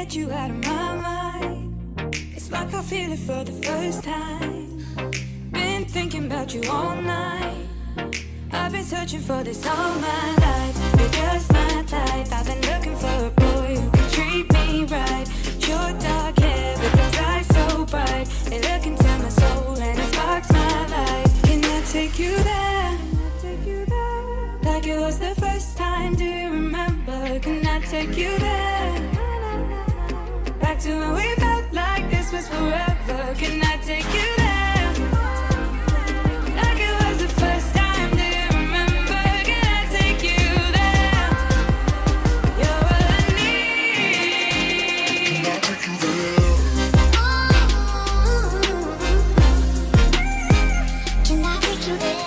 get you out of my mind. It's like I feel it for the first time. Been thinking about you all night. I've been searching for this all my life. You're just my type. I've been looking for a boy who can treat me right. Your dark hair with those eyes so bright. They look into my soul and it sparks my life. Can I take you there? Like it was the first time, do you remember? Can I take you there? Back to when we felt like this was forever. Can I take you there? Like it was the first time, do you remember? Can I take you there? You're all I need. Can I take you there? Can I take you there?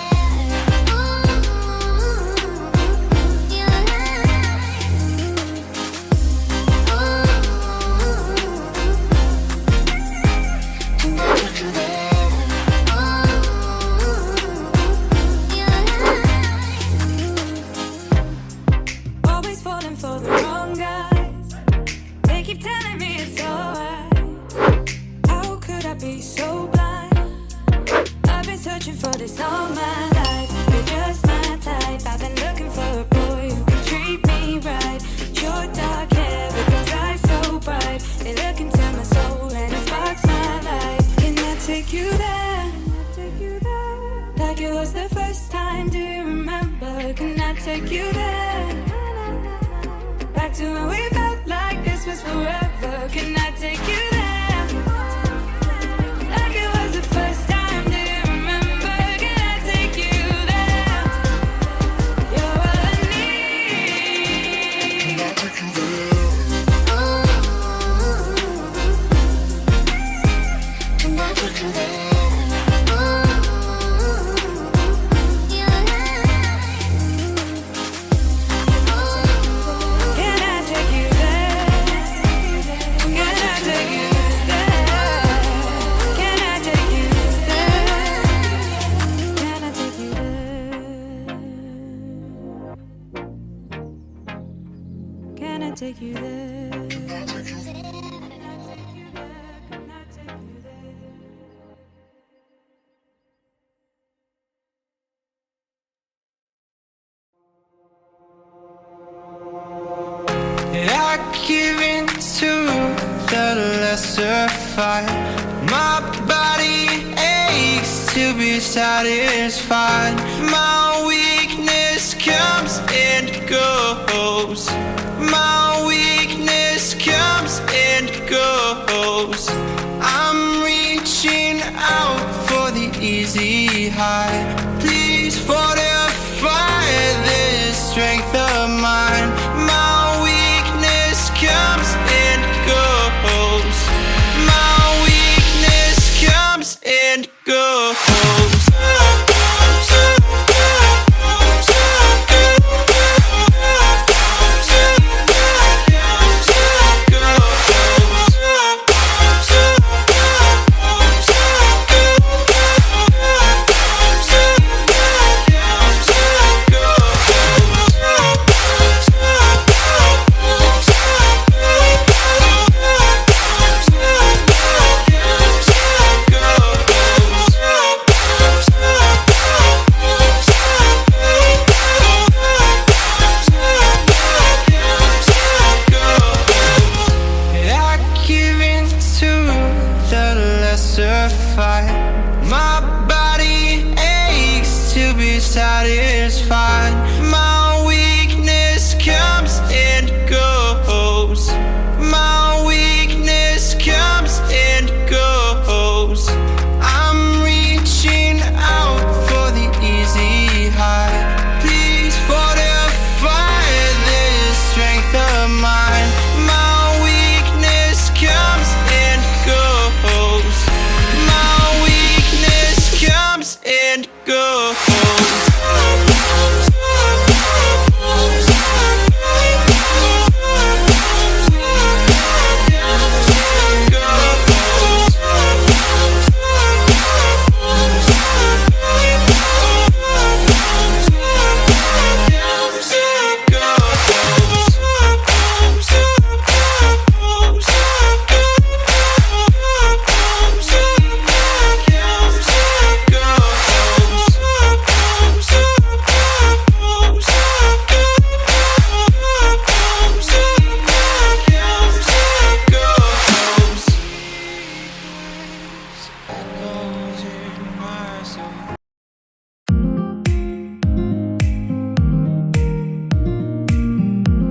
Telling me it's alright. How could I be so blind? I've been searching for this all my life. You're just my type. I've been looking for a boy who can treat me right. Your dark hair with those eyes so bright. They look into my soul and it sparks my life. Can I take you there? Like it was the first time, do you remember? Can I take you there? Back to when we felt like this was forever. Can I take you there? Like it was the first time, do you remember? Can I take you there? You're all I need. Can I take you there? Can I take you there? Take you there. I give in to the lesser fight. My body aches to be satisfied. My weakness comes and goes. My weakness comes and goes. I'm reaching out for the easy high.